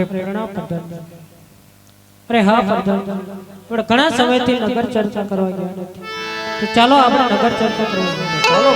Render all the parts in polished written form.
અરે પ્રેરણા પ્રધાન, અરે હા પ્રધાન, પણ ઘણા સમયથી નગર ચર્ચા કરવા ગયા નથી, તો ચાલો આપણે નગર ચર્ચા કરવા જઈએ. ચાલો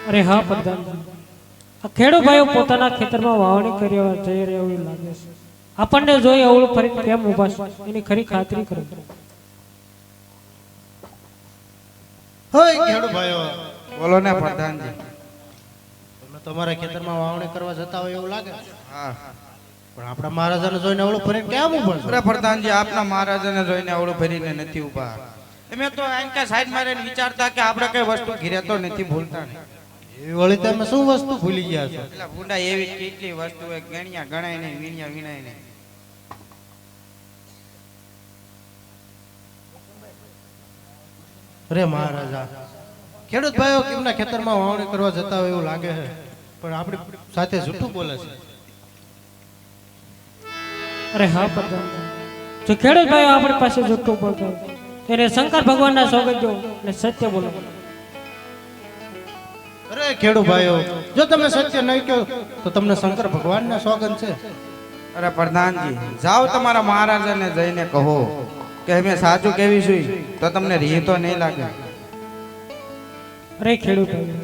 અરે હા પ્રધાન, આ ખેડૂત ભાઈઓ પોતાના ખેતરમાં વાવણી કરવા જઈ રહ્યા એવું લાગે છે. આપણને જોઈ અવળું ફરી કેમ ઊભા છે એની ખરી ખાતરી કરો. હોય ખેડૂત ભાઈઓ, બોલો ને પ્રધાનજી. તમે તમારા ખેતરમાં વાવણી કરવા જતા હોય એવું લાગે. હા, પણ આપણા મહારાજાને જોઈને અવળું ફરીને કેમ ઊભા છો? અરે પ્રધાનજી, આપના મહારાજાને જોઈને અવળું ફરીને નથી ઊભા. અમે તો આંકા સાઈડ મારીને વિચારતા કે આપણે કઈ વસ્તુ ઘીરે તો નથી ભૂલતા. એ વળી તમે શું વસ્તુ ભૂલી ગયા છો? એટલે ભૂંડા એવી કેટલી વસ્તુ હોય, ગણ્યા ગણાય નહીં, વીણ્યા વીણાય નહીં. અરે મહારાજા, ખેડૂત ભાઈઓ કેમના ખેતરમાં વાવણી કરવા જતા હોય એવું લાગે છે, પણ આપણી સાથે જૂઠું બોલે છે. અરે હા પ્રધાન, જો ખેડૂત ભાઈઓ આપણી પાસે જૂઠું બોલતા હોય એને શંકર ભગવાનના સોગંદ જો અને સત્ય બોલો. અરે ખેડૂત ભાઈઓ, જો તમે સત્ય નહીં કહો તો તમને શંકર ભગવાનના સોગંદ છે. અરે પ્રધાનજી, જાઓ તમારા મહારાજાને જઈને કહો કે અમે સાચું કહેવીશું તો તમને રીહ તો નહીં લાગે. અરે ખેડૂત ભાઈઓ,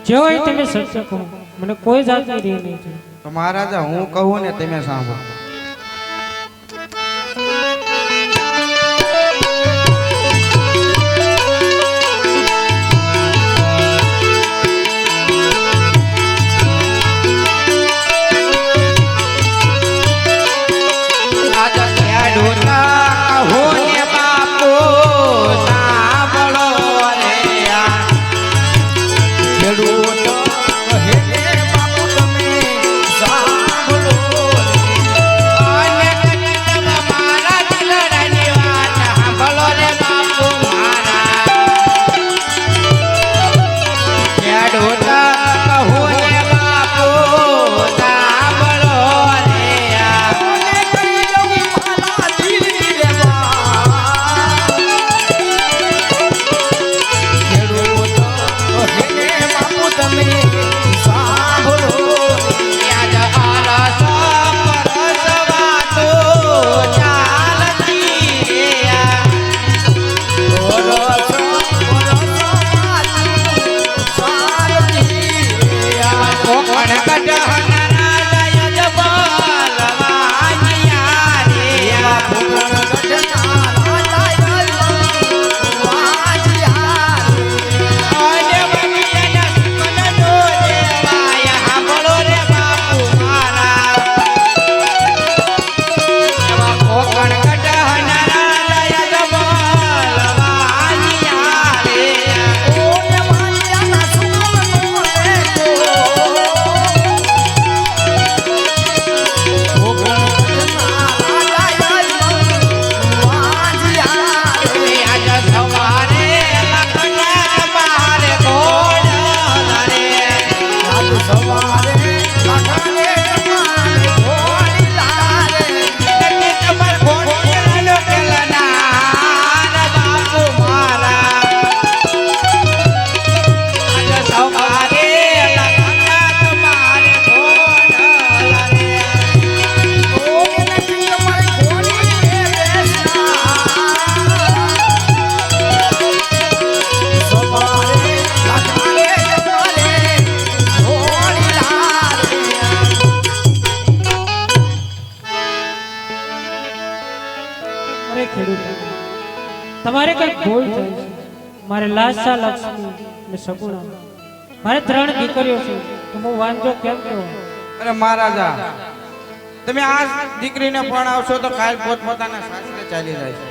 જે હોય તમે સત્ય કહો, મને કોઈ જાતની રીહ નહીં છે. તો મહારાજા હું કહું ને તમે સાંભળો. ખેડૂત કહે બાપુ તમે ભૂલ થઈ છે. મારે લાશા લક્ષ્મી ને સગુણા મારે 3 દીકરીઓ છે તો હું વાંધો કેમ કેવો? અરે મહારાજા, તમે આ દીકરીને પરણાવશો તો કાલ પોતપોતાના સાસરે ચાલી જાય છે.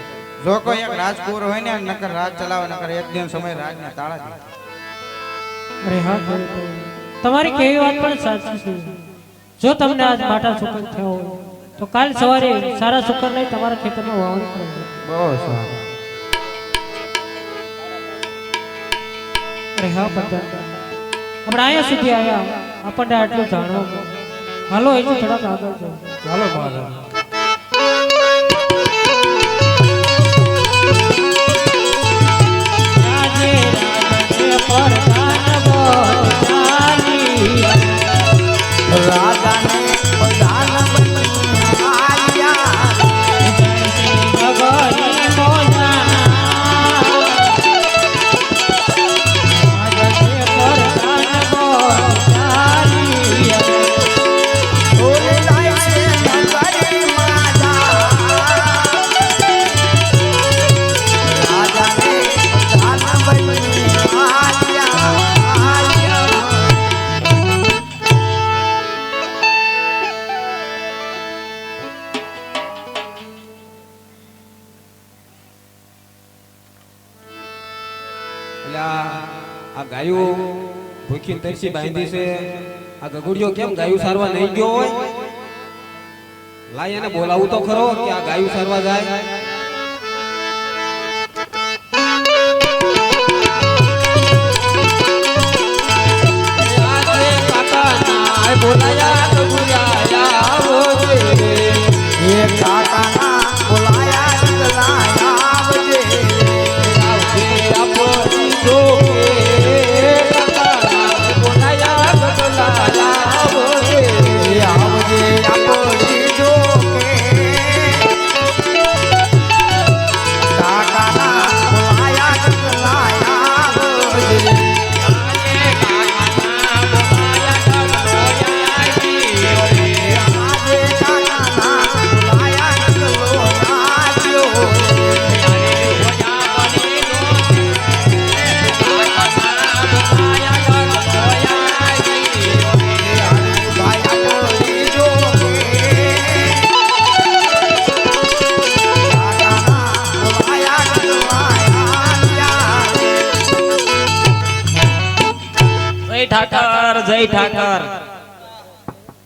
જો કોઈ એક રાજકુંવર હોય ને નકર રાજ ચલાવે, નકર એક દિન સમય રાજને તાળા દે. અરે હા ખેડૂત ભાઈ, તમારી કેવી વાત પણ સાચી છે. જો તમને આજ માટા સુકન થયો હોય તો કાલ સવારે સારા સુકન લઈ તમારા ખેતરમાં વાવણી કરજો. બહુ સારું. અરે હા પ્રધાન, આપણે અહીંયા સુધી આવ્યા, આપણને આટલું જાણવા મળ્યું. હાલો હજુ થોડાક આગળ જાઓ. ચાલો મહારાજ. રાજે રાજે પ્રધાન બોલાવી, રાજાને પ્રધાન બન્યા, જય શ્રી ભગવાન મોના. રાજે પ્રધાન બોલાવી, બોલે જાય છે નગરી માતા. રાજાને પ્રધાન બન્યા. આ ગાયું ભૂખી તરસી બાંધી છે. આ ગગુડિયો કેમ ગાયું સારવા નહીં ગયો હોય? લાય એને બોલાવું તો ખરો કે આ ગાયું સારવા જાય. બોલાયા ગગુડિયા આવો રે. એ કાકાના બોલાયા લાયા આવજે. આવજે આપણી જોકે કાકા બોલાયા ગગુડિયા આવો રે. આવજે આપણી જોકે. કાકાના બોલાયા લાયા આવજે. જય ઠાકર, જય ઠાકર.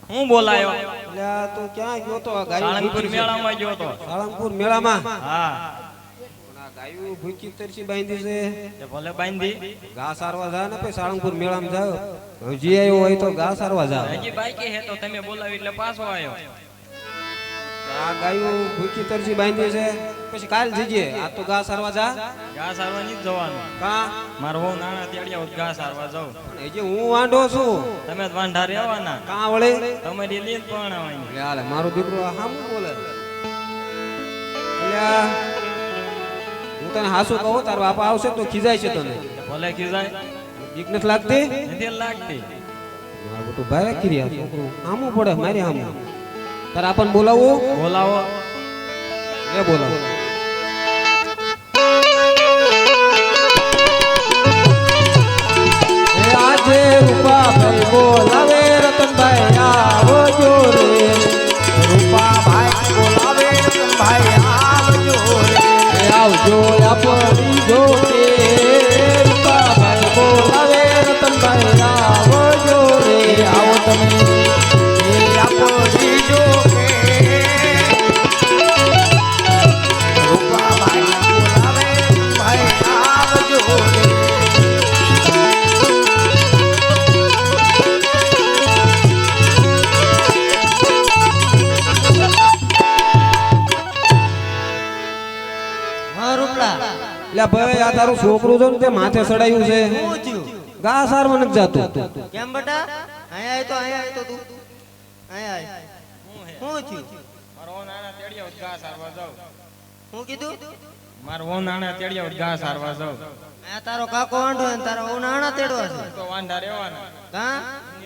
હું બોલાયો? અલ્યા તું ક્યાં ગયો તો? આ ગાયું સાળંગપુર ભૂખી છે. મેળામાં ગયો તો. સાળંગપુર મેળામાં હા, પણ આ ગાયું ભૂખી તરસી બાંધી છે. તે ભલે બાંધી. ઘા સારવા જા ને પછી સાળંગપુર મેળામાં જાવ. હજી આવ્યો હોય તો ઘા સારવા જાવ. હજી બાકી હે તો તમે બોલાવી એટલે પાછો આવ્યો. આ ગાયું ભૂખી તરસી બાંધી છે પછી કાલ જઈએ. આ તો ઘા સારવા જા. ઘા સારવા નહીં જવાનું. કા મારો બહુ નાના તેડિયા ઘા સારવા જાઉં. પણ હજી હું વાંઢો છું. તમે જ વાંઢા રહેવાના. કા વળે તમારી લીધ પણ આવવાની. લે હાલે મારો દીકરો આ હામું બોલે. અલ્યા હું તને હાસુ કહું, તારો બાપા આવશે તો ખીજાય છે તને. ભલે ખીજાય. બીક નથી લાગતી? નથી લાગતી. મારું બધું ભારે કર્યા છોકરું હામું પડે મારે હામું. તારે આપણને બોલાવવું? બોલાવો. એ બોલાવો. એ આજે રૂપાભાઈ બોલાવે રતનભાઈ આવજો રે. રૂપાભાઈ બોલાવે રતનભાઈ આવજો રે. એ આવજો આપણી જોકે. રૂપાભાઈ બોલાવે રતનભાઈ આવજો રે. આવો તમે એ આપણી જોકે. રૂપાભાઈ બોલાવે રતનભાઈ આવજો રે. એટલે ભાઈ આ તારું છોકરું છે ને તે માથે ચડાયું છે. ઘા સારવા નથી જાતું. કેમ બેટા અહીંયા આય તો તું અહીંયા આય શું થયું? મારો બહુ નાના તેડિયા ઘા સારવા જાઉં. હું કીધું? મારો બહુ નાના તેડિયા ઘા સારવા જાઉં. આ તારો કાકો વાંઢો ને તારા ઉનાણા તેડવા છે તો વાંઢા રહેવાના. કા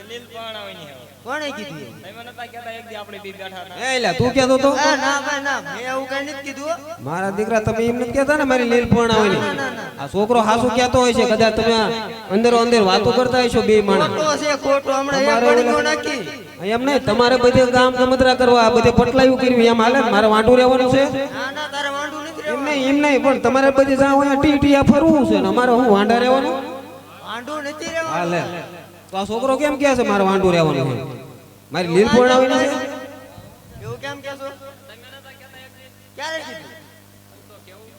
લીલ પરણાવવાની હવે. કોણે કીધું એવું? તમે નતા કહેતા એક દી આપણે બી બેઠા હતા. એ લ્યા તું કહેતો તો એ ના ભાઈ ના, મેં એવું કઈ નથી કીધું હો. મારા દીકરા તમે એમ નથી કહેતા ને મારી લીલ પણ આવે ના, ના, ના. આ છોકરો હાસુ કહેતો હોય છે કદાચ તમે અંદર અંદર વાતો કરતા હશો બે માણસ ખોટો છે ખોટો, હમણાં એક તમારે બળીઓ ઓલા- નાખી. એમ નહીં તમારે બધે ગામ ગમતરા કરવા બધે પટલાયું કર્યું એમ હાલે ને? મારે વાંઢું રહેવાનું છે ના ના, તારે વાંધું નથી એમ રહેવાનું. નહીં પણ તમારે બધી જાવ અહીંયા ટી ફરવું છે ને અમારે હું વાંઢા રહેવાનું વાંધું નથી હા રહેવાનું. લે તો આ છોકરો કેમ કહે છે મારે વાંઢું રહેવાનું છે મારી લીલ પણ આવી છે એવું કેમ કહેશો? ક્યારે કીધું?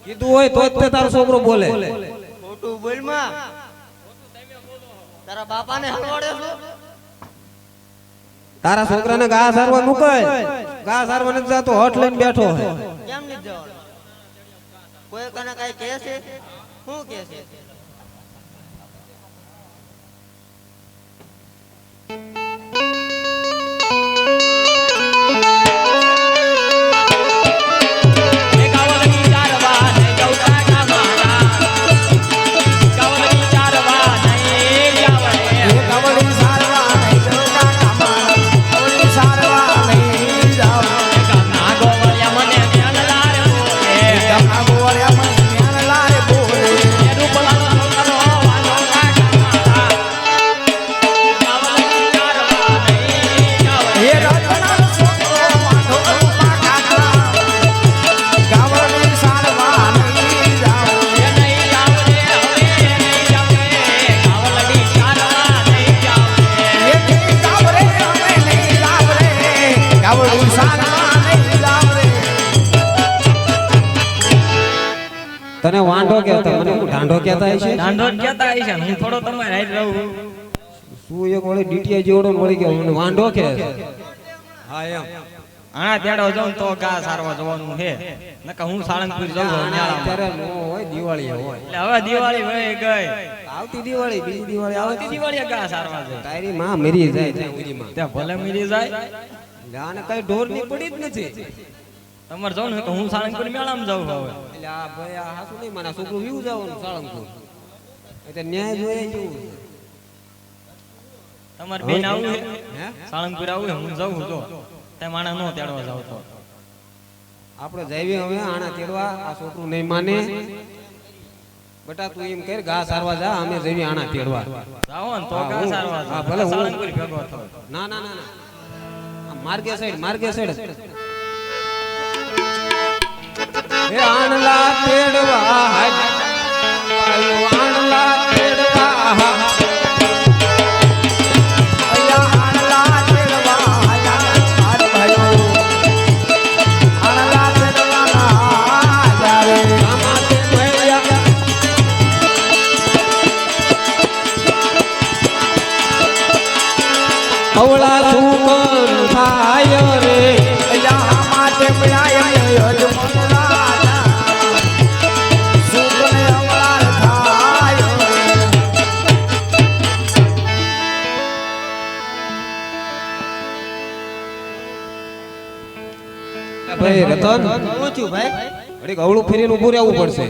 કીધું હોય તો જ તે તારો છોકરો બોલે ખોટું બોલમાં. તારા બાપાને હલવાડે છો? તારા છોકરાને ઘા સારવા મુકાય ઘા સારવા નથી જાતો હઠ લઈને બેઠો છે કેમ નથી જવાનું? કોઈ કને કઈ કહે છે? શું કહે છે? તને વાંઢો કહેતા મને હું ઢાંઢો કહેતા હશે દાંડો જ કહેતા હશે ને, હું થોડો તમારે હાઈટ રહું. શું એક વળી ડીટીઆઈ જેવડો ને વળી ગયો મને વાંઢો કે હા એમ આના તેડો જાઉં તો ઘા સારવા જવાનું છે. નકર હું સાળંગપુર જાઉં છું ન્યાળામાં. અત્યારે નો હોય દિવાળી હોય એટલે હવે દિવાળી વહી ગઈ. આવતી દિવાળી બીજી દિવાળી આવતી આવતી દિવાળીએ ઘા સારવા જાય. તારી માં મરી જાય ત્યાં સુધીમાં ત્યાં ભલે મરી જાય. આને કઈ ઢોર ની પડી જ નથી તમારે જાઉં ને તો હું સાળંગપુર મેળામાં જાઉં હવે. એટલે આ ભાઈ આ હાસુ નહીં મારા છોકરું વ્યુ જવાનું સાળંગપુર એટલે ન્યાય જોઈએ જેવું તમારે બેન આવું છે હે સાળંગપુર આવું છે, હું જાઉં તો તે માણસ નો તેડવા જાવ તો. આપણે જઈએ હવે આણા તેડવા આ છોકરું નહીં માને બટા તું એમ કર ઘા સારવા જા અમે જઈએ આણા તેડવા જાઓ ને તો હા, ઘા હું- સારવા હા, જાવ. ભલે હું- સાળંગપુર ભેગો થાવ. ના ના ના ના આ માર્ગે સાઈડ એ આણલા તેડવા હાય આયો આણલા તેડવા અયા આણલા તેડવા આયા આર ભાઈઓ આણલા તેડવા ના જાવે આમાતે ભૈયા અવળા સુકન થાય રે અયા આમાતે ભૈયા ભાઈ રતન શું થયું ભાઈ? ઘડીક અવળું ફેરીને ઊભું રહેવું પડશે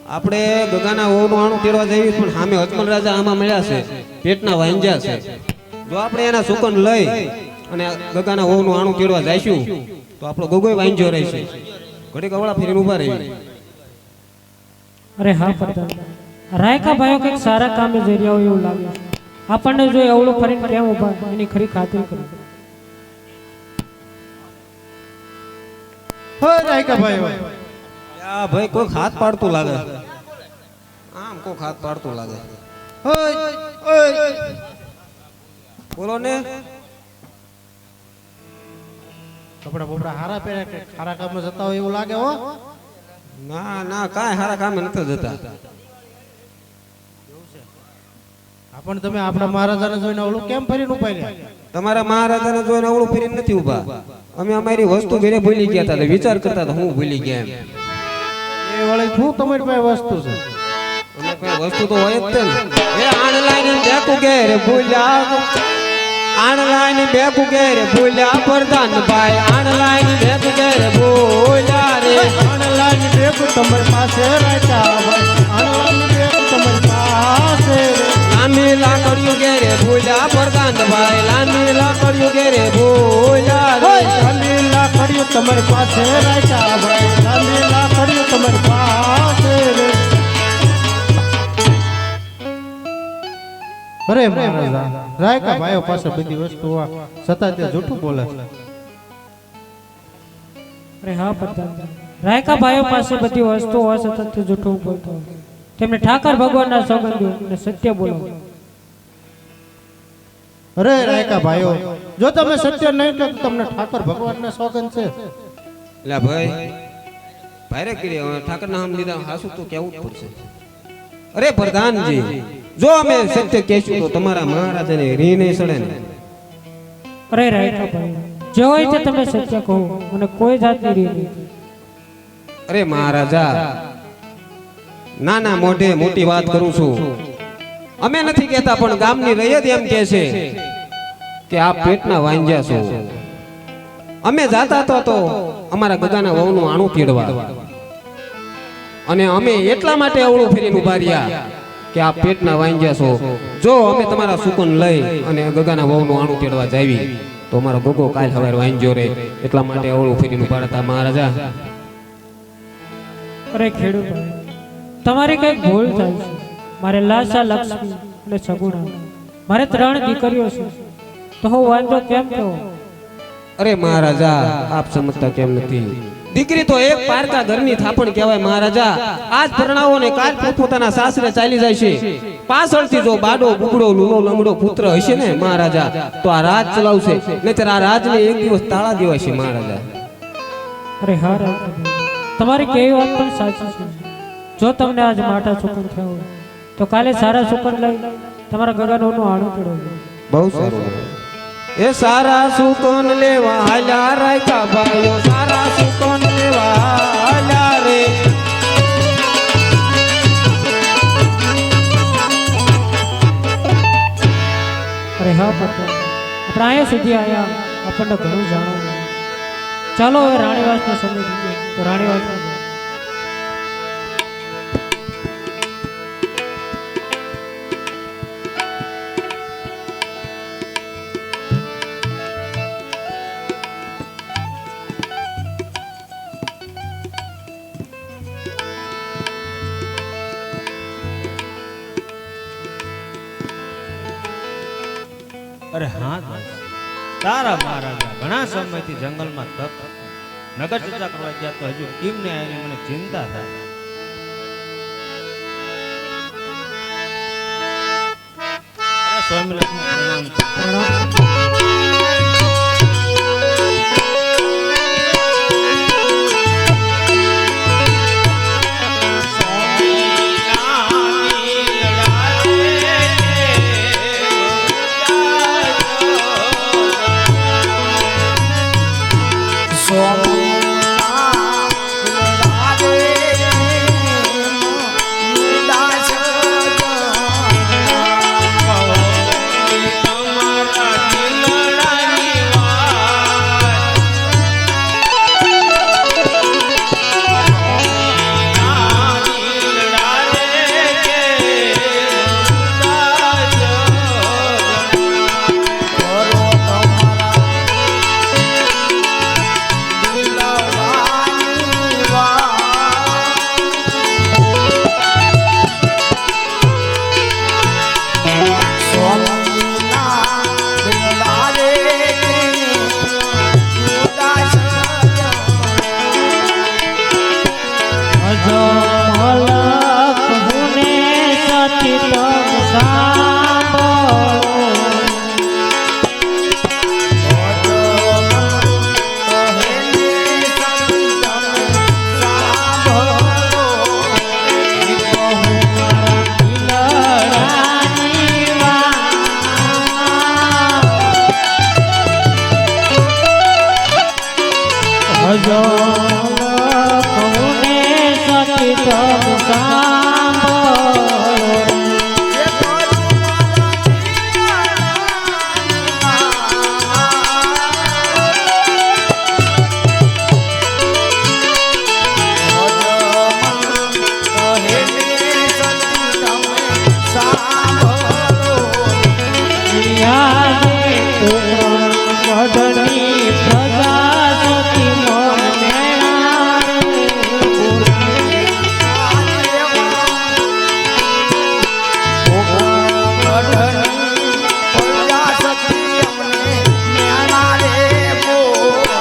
આપણે ગગાના વહુનું આણું તેડવા જઈએ પણ સામે અજમલ રાજા આમાં મળ્યા છે પેટના વાંજ્યા છે જો આપણે એના સુકન લઈ અને ગગાના વહુનું આણું તેડવા જઈશું તો આપણો ગગોય વાંજ્યો રહેશે ઘડીક અવળા ફેરીને ઊભા રહીએ અરે હા પ્રધાન, રાયકા ભાઈઓ કંઈક સારા કામે જઈ રહ્યા હોય એવું લાગે છે. આપણને જો એવડું ફરીને કેમ ઉભા એની ખરી ખાતરી કરો. હોય રાયકા ભાઈ હોય. આ ભાઈ કોઈ હાથ પાડતું લાગે આમ કોઈ હાથ પાડતું લાગે હોય, હોય. બોલો ને કપડા બપડા હારા પહેર્યા કે ખારા કામમાં જતા હોય એવું લાગે હો. ના ના કાંઈ હારા કામે નથી જતા આપણ તમે આપણા મહારાજાને જોઈને ઓલું કેમ ફરીને ઉભા રહ્યા? તમારા મહારાજાને જોઈને અવળું ફેરીને નથી ઊભા અમે અમારી વસ્તુ ઘરે ભૂલી ગયા હતા એટલે વિચાર કરતા હતા હું ભૂલી ગયા એમ એ વળી શું તમારી પાસે વસ્તુ છે? અમે કોઈ વસ્તુ તો હોય જ તે ને એ આણલાઈની બેકુ ઘેર ભૂલ્યા આણલાઈની બેકુ ઘેર ભૂલ્યા પ્રધાન ભાઈ આણલાઈની બેકુ ઘેર ભૂલ્યા રે આણલાની બેકુ તમારી પાસે રાખ્યા ભાઈ. આણલાની બેકુ તમારી પાસે રે. નામી લાકડીઓ ઘેર ભૂલ્યા ચાંદભાઈ લાંબી લાકડીઓ ઘેરે ભોયા રે. લાંબી લાકડીઓ તમારી પાસે રાખ્યા ભાઈ, લાંબી લાકડીઓ તમારી પાસે રે. અરે મહારાજા, રાયકા ભાઈઓ પાસે બધી વસ્તુ હોવા છતાં તે જૂઠું બોલે છે. અરે હા પ્રધાનજી, રાયકા ભાઈઓ પાસે બધી વસ્તુઓ હોવા છતાં તે જૂઠું બોલતો હોય. તેમને ઠાકર ભગવાનના સોગંદો અને સત્ય બોલો. અરે રાયકા ભાઈઓ, જો તમે સત્ય નહીં કહો તો તમને ઠાકર ભગવાનના સોગંદ છે. એટલે ભાઈ ભાઈરે કરી ઠાકરના નામ લીધા હાસુ તો કેવું જ પડશે. અરે પ્રધાનજી, જો અમે સત્ય કહેશું તો તમારા મહારાજાને રી નહીં સડે ને. અરે રાયકા ભાઈ, જે હોય તે તમે સત્ય કહો, અને કોઈ જાતની રીત નહીં. અરે મહારાજા, નાના મોઢે મોટી વાત કરું છું. અમે નથી કહેતા, પણ ગામની રૈયત એમ કહે છે કે આ પેટના વાંજ્યા છો. અમે જાતા તો અમારા ગગાના વહુનું આણું પીડવા, અને અમે એટલા માટે અવળું ફેરીને ઉભા રહ્યા કે આ પેટના વાંજ્યા છો. જો અમે તમારા સુકન લઈ અને ગગાના વહુનું આણું પીડવા જાવી તો અમારો ગગો કાલ સવારે વાંજ્યો રે. એટલા માટે અવળું ફેરીને ઉભા હતા મહારાજા. અરે ખેડૂત ભાઈ, તમારી કઈક ભૂલ થાય છે. મારે લાસા, લક્ષ્મી અને સગુણા, મારે 3 દીકરીઓ છે, તો હું વાંધો કેમ કહો? અરે મહારાજા, આપ સમજતા કેમ નથી? દીકરી તો એક પારકા ઘરની થાપણ કહેવાય મહારાજા. આજ પરણાવો ને કાલ પોતપોતાના સાસરે ચાલી જાય છે. પાછળથી જો બાડો બુગડો લૂલો લંગડો પુત્ર હશે ને મહારાજા, તો આ રાજ ચલાવશે, નહીતર આ રાજને એક દિવસ તાળા દેવાશે મહારાજા. અરે હા રાયકા ભાઈ, તમારી કેવી વાત પણ સાચી છે. જો તમને આજ માઠા સુકન થયા હોય તો કાલે સારા સુકન લઈ તમારા ગગાનું આણું પીડો. બહુ સારું. એ સારા સુકન લેવા હાલ્યા રાયકા ભાઈઓ, સારા સુકન લેવા હાલ્યા રે. અરે હા પટેલ, આપણે અહીંયા સુધી આવ્યા, આપણને ઘણું જાણવું. ચાલો હવે રાણીવાસનો સમય થઈ ગયો, તો રાણીવાસમાં જાઓ. અરે હા તારા મહારાજા ઘણા સમયથી જંગલમાં તપ નગર ચર્ચા કરવા ગયા તો હજુ કેમ ને આવી મને ચિંતા થાય. અરે સ્વામિનારાયણ પ્રણામ. ગઢની પ્રજાસતી અમને ન્યાણા રે બોલે.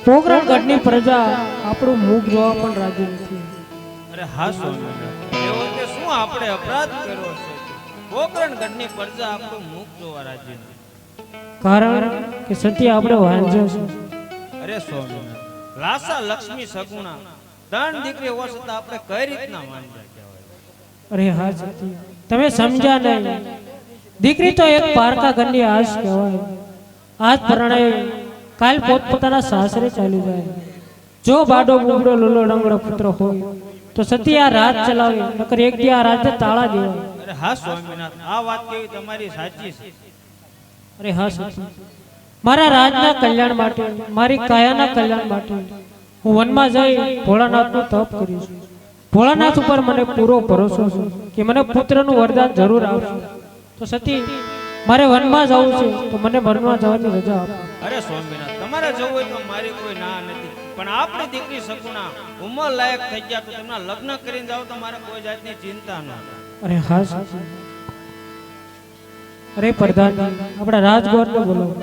પોકરણ ગઢની પ્રજા આપણું મુખ જોવા પણ રાજી નથી. અરે હા સ્વામિનાથ, એવો કે શું આપણે અપરાધ કર્યો છે? પોકરણ ગઢની પ્રજા આપણું મુખ જોવા રાજી નથી. કારણ કે સત્ય આપણે વાંચ્યો છે. અરે સ્વામિનાથ, લાસા લક્ષ્મી સગુણા ત્રણ દીકરી હોવા છતાં આપણે કઈ રીતના વાંચ્યા કહેવાય? અરે હા સત્ય, તમે સમજ્યા નહીં. દીકરી તો એક પારકા ઘરની આશ કહેવાય. આજ પરણાય કાલ પોતપોતાના સાસરે ચાલી જાય. જો બાડો બુગડો લોલો ડંગડો પુત્ર હોય તો સતી આ રાજ ચલાવે, નકર એક દી આ રાજને તાળા દેવાય. અરે હા સ્વામિનાથ, આ વાત કેવી તમારી સાચી છે. અરે હા સતી, મારા રાજના કલ્યાણ માટે, મારી કાયાના કલ્યાણ માટે હું વનમાં જઈ ભોળાનાથનું તપ કરીશ. ભોળાનાથ ઉપર મને પૂરો ભરોસો છે કે મને પુત્રનું વરદાન જરૂર આવશે. તો સતી, મારે વનમાં જવું છે તો મને વનમાં જવાની રજા આપો. અરે સ્વામિનાથ, તમારે જવું હોય તો મારી કોઈ ના નથી, પણ આપણી દીકરી સગુણા ઉંમર લાયક થઈ ગયા તો તેમના લગ્ન કરીને જાવ તો મારે કોઈ જાતની ચિંતા ન થાય. અરે હા સતી. અરે પ્રધાનજી, આપણા રાજગોરને બોલાવો.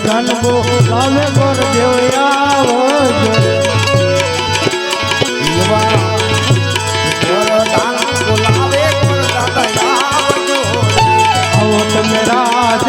જન્મો આવે ગોર દેવયાવો આવો તમે રાજ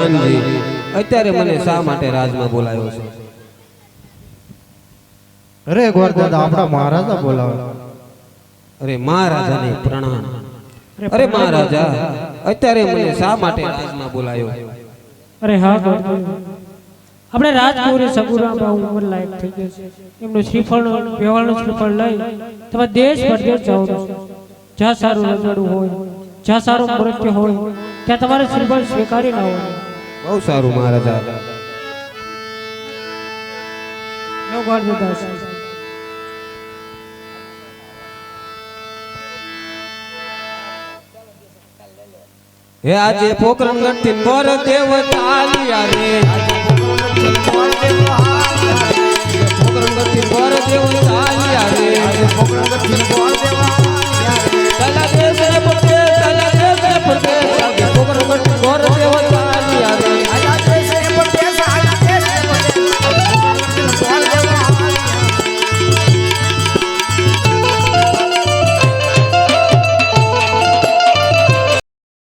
પ્રધાનજી અત્યારે મને શા માટે રાજમાં બોલાયો છે? અરે ગોર દાદા આપણા મહારાજા બોલાવે. અરે મહારાજાને પ્રણામ. અરે મહારાજા અત્યારે મને શા માટે રાજમાં બોલાયો? અરે હા ગોરદેવ, આપણે રાજકુમારી સગુરામાં ઉંમર લાયક થઈ ગયા છે. એમનું શ્રીફળ વ્યવહારનું શ્રીફળ લઈ તમે દેશ પરદેશ જાઓ છો. જ્યાં સારું રજવાડું હોય, જ્યાં સારું મૃત્યુ હોય, ત્યાં તમારે શ્રીફળ સ્વીકારી ના હોય. બહુ સારું મહારાજા. નો ગોરદાસ. હે આજે પોકરણગઢ થી મોર દેવ ચાલ્યા રે.